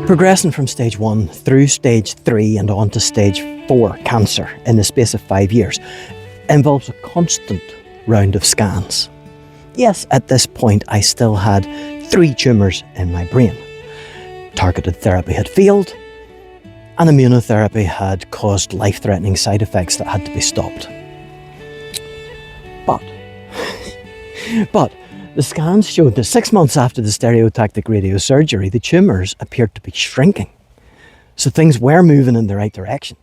Progressing from stage 1 through stage 3 and on to stage 4 cancer in the space of 5 years involves a constant round of scans. Yes, at this point I still had 3 tumours in my brain. Targeted therapy had failed, and immunotherapy had caused life-threatening side effects that had to be stopped. But the scans showed that 6 months after the stereotactic radiosurgery, the tumours appeared to be shrinking. So things were moving in the right direction.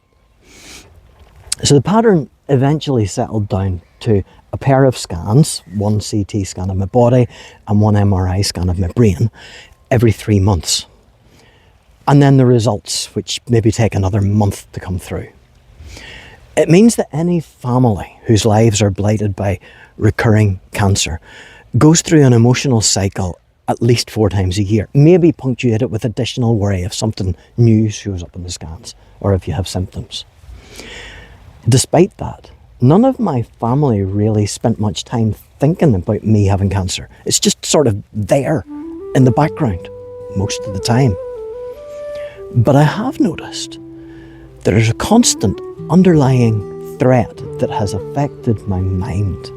So the pattern eventually settled down to a pair of scans, one CT scan of my body and one MRI scan of my brain, every 3 months. And then the results, which maybe take another month to come through. It means that any family whose lives are blighted by recurring cancer goes through an emotional cycle at least 4 times a year, maybe punctuated with additional worry if something new shows up in the scans or if you have symptoms. Despite that, none of my family really spent much time thinking about me having cancer. It's just sort of there in the background most of the time. But I have noticed there's a constant underlying threat that has affected my mind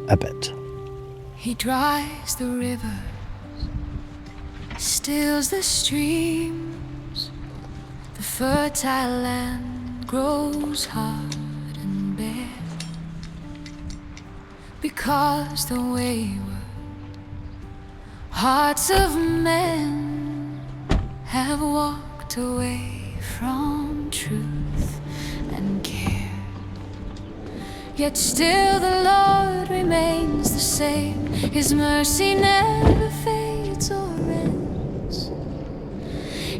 a bit. He dries the rivers, stills the streams, the fertile land grows hard and bare, because the wayward hearts of men have walked away from truth and care. Yet still the Lord remains the same. His mercy never fades or ends.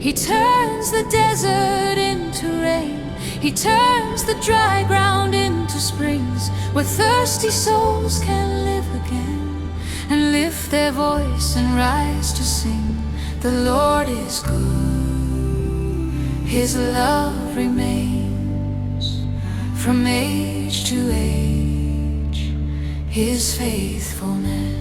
He turns the desert into rain. He turns the dry ground into springs, where thirsty souls can live again and lift their voice and rise to sing. The Lord is good. His love remains from age to age, His faithfulness.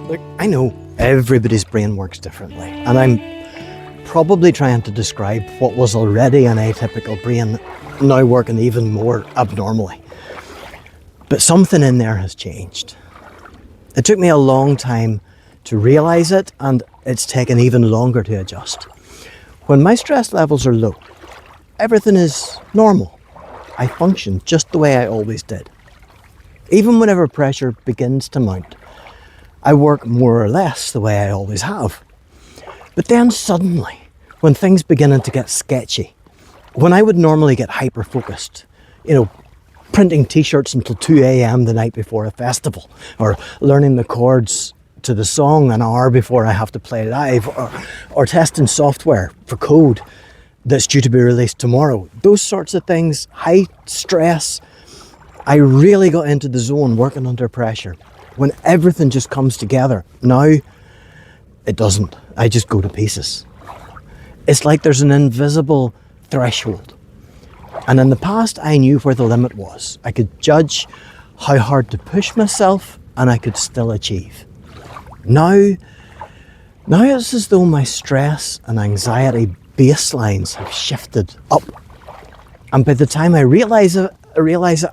Look, I know everybody's brain works differently, and I'm probably trying to describe what was already an atypical brain now working even more abnormally. But something in there has changed. It took me a long time to realise it, and it's taken even longer to adjust. When my stress levels are low, everything is normal. I function just the way I always did. Even whenever pressure begins to mount, I work more or less the way I always have. But then suddenly, when things begin to get sketchy, when I would normally get hyper-focused, printing t-shirts until 2 a.m. the night before a festival, or learning the chords to the song an hour before I have to play live, or testing software for code that's due to be released tomorrow, those sorts of things, high stress, I really got into the zone working under pressure. When everything just comes together, now it doesn't. I just go to pieces. It's like there's an invisible threshold. And in the past, I knew where the limit was. I could judge how hard to push myself, and I could still achieve. Now it's as though my stress and anxiety baselines have shifted up. And by the time I realize it,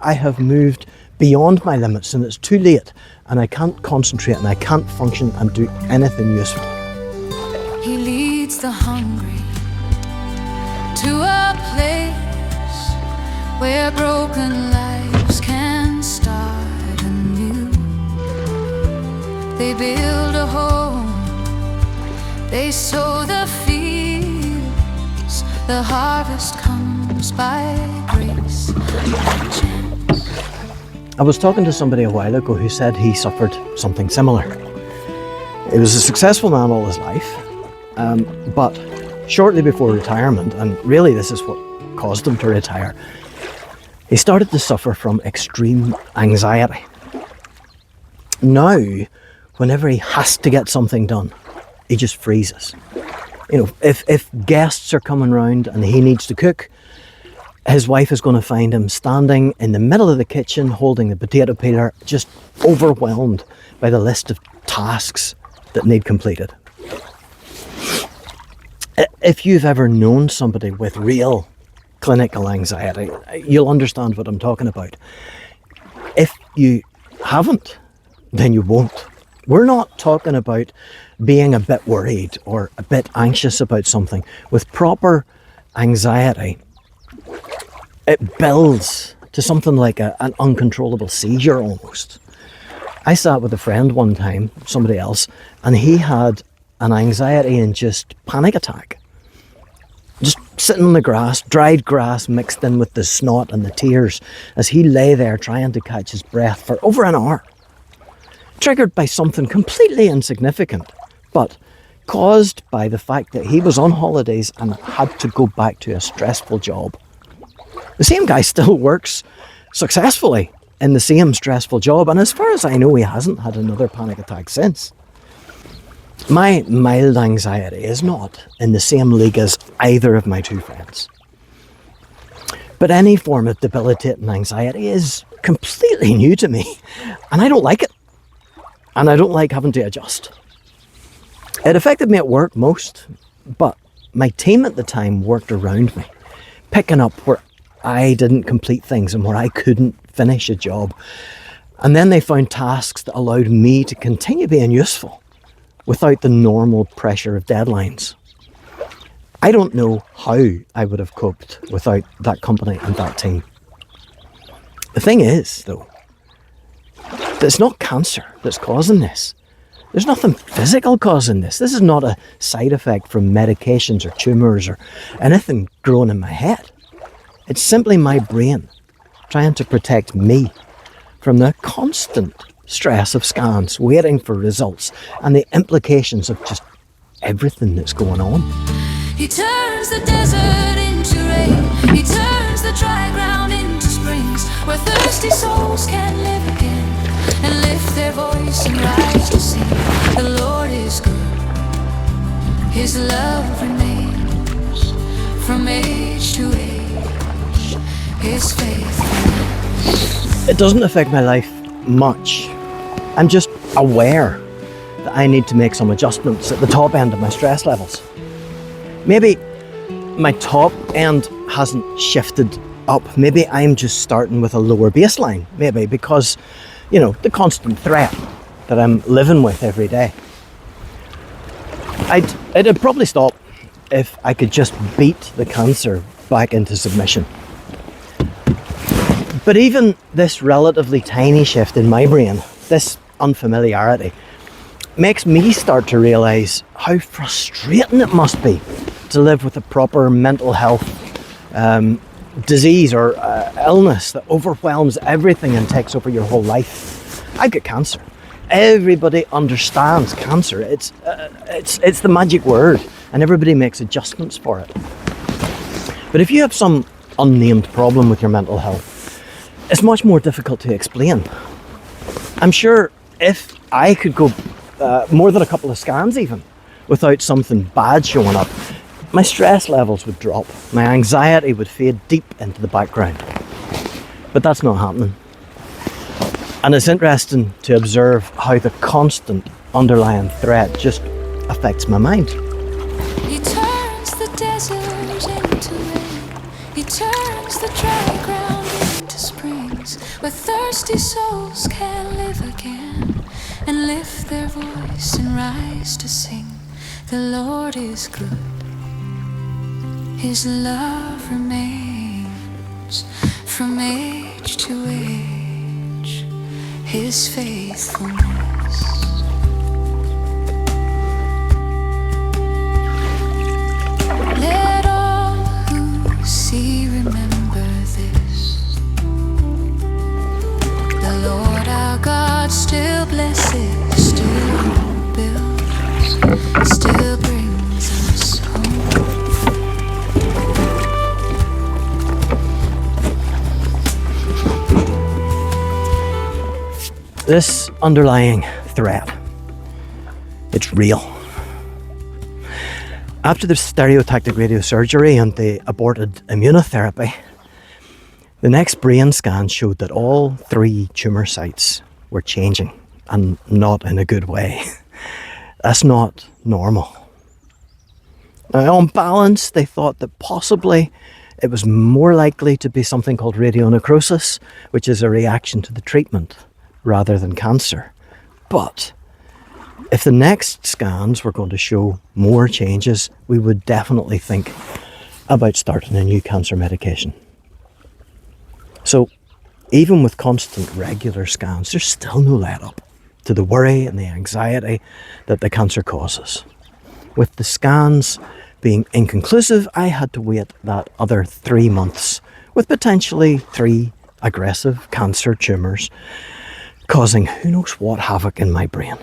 I have moved beyond my limits, and it's too late, and I can't concentrate, and I can't function and do anything useful. He leads the hungry to a place where broken lives can start anew. They build a home, they sow the fields, the harvest comes by grace and chance. I was talking to somebody a while ago who said he suffered something similar. He was a successful man all his life, but shortly before retirement, and really this is what caused him to retire, he started to suffer from extreme anxiety. Now, whenever he has to get something done, he just freezes. You know, if guests are coming round and he needs to cook, his wife is going to find him standing in the middle of the kitchen holding the potato peeler, just overwhelmed by the list of tasks that need completed. If you've ever known somebody with real clinical anxiety, you'll understand what I'm talking about. If you haven't, then you won't. We're not talking about being a bit worried or a bit anxious about something. With proper anxiety, it builds to something like an uncontrollable seizure almost. I sat with a friend one time, somebody else, and he had an anxiety-induced panic attack. Just sitting on the grass, dried grass mixed in with the snot and the tears, as he lay there trying to catch his breath for over an hour. Triggered by something completely insignificant, but caused by the fact that he was on holidays and had to go back to a stressful job. The same guy still works successfully in the same stressful job, and as far as I know, he hasn't had another panic attack since. My mild anxiety is not in the same league as either of my two friends. But any form of debilitating anxiety is completely new to me, and I don't like it. And I don't like having to adjust. It affected me at work most, but my team at the time worked around me, picking up where I didn't complete things and where I couldn't finish a job. And then they found tasks that allowed me to continue being useful without the normal pressure of deadlines. I don't know how I would have coped without that company and that team. The thing is, though, that it's not cancer that's causing this. There's nothing physical causing this. This is not a side effect from medications or tumours or anything growing in my head. It's simply my brain trying to protect me from the constant stress of scans, waiting for results, and the implications of just everything that's going on. He turns the desert into rain. He turns the dry ground into springs, where thirsty souls can live again and lift their voice and rise to sing. The Lord is good. His love remains from age to age. His faithfulness. It doesn't affect my life much. I'm just aware that I need to make some adjustments at the top end of my stress levels. Maybe my top end hasn't shifted up. Maybe I'm just starting with a lower baseline. Maybe because, you know, the constant threat that I'm living with every day. It'd probably stop if I could just beat the cancer back into submission. But even this relatively tiny shift in my brain, this unfamiliarity, makes me start to realise how frustrating it must be to live with a proper mental health disease or illness that overwhelms everything and takes over your whole life. I've got cancer. Everybody understands cancer. It's the magic word, and everybody makes adjustments for it. But if you have some unnamed problem with your mental health, it's much more difficult to explain. I'm sure if I could go more than a couple of scans even without something bad showing up, my stress levels would drop. My anxiety would fade deep into the background. But that's not happening. And it's interesting to observe how the constant underlying threat just affects my mind. He turns the desert into rain. He turns the dry ground into springs, where thirsty souls can live again and lift their voice and rise to sing. The Lord is good. His love remains from age to age. His faithfulness. Let all who see remember this. The Lord our God still blesses, still builds, still brings us home. This underlying threat, it's real. After the stereotactic radiosurgery and the aborted immunotherapy, the next brain scan showed that all 3 tumour sites were changing, and not in a good way. That's not normal. Now, on balance, they thought that possibly it was more likely to be something called radionecrosis, which is a reaction to the treatment rather than cancer. But if the next scans were going to show more changes, we would definitely think about starting a new cancer medication. So even with constant regular scans, there's still no let up to the worry and the anxiety that the cancer causes. With the scans being inconclusive, I had to wait that other 3 months with potentially 3 aggressive cancer tumours causing who knows what havoc in my brain.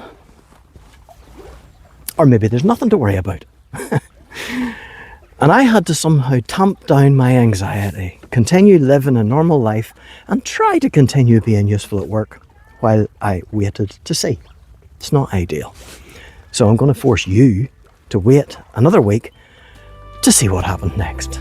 Or maybe there's nothing to worry about. And I had to somehow tamp down my anxiety, continue living a normal life, and try to continue being useful at work while I waited to see. It's not ideal. So I'm going to force you to wait another week to see what happened next.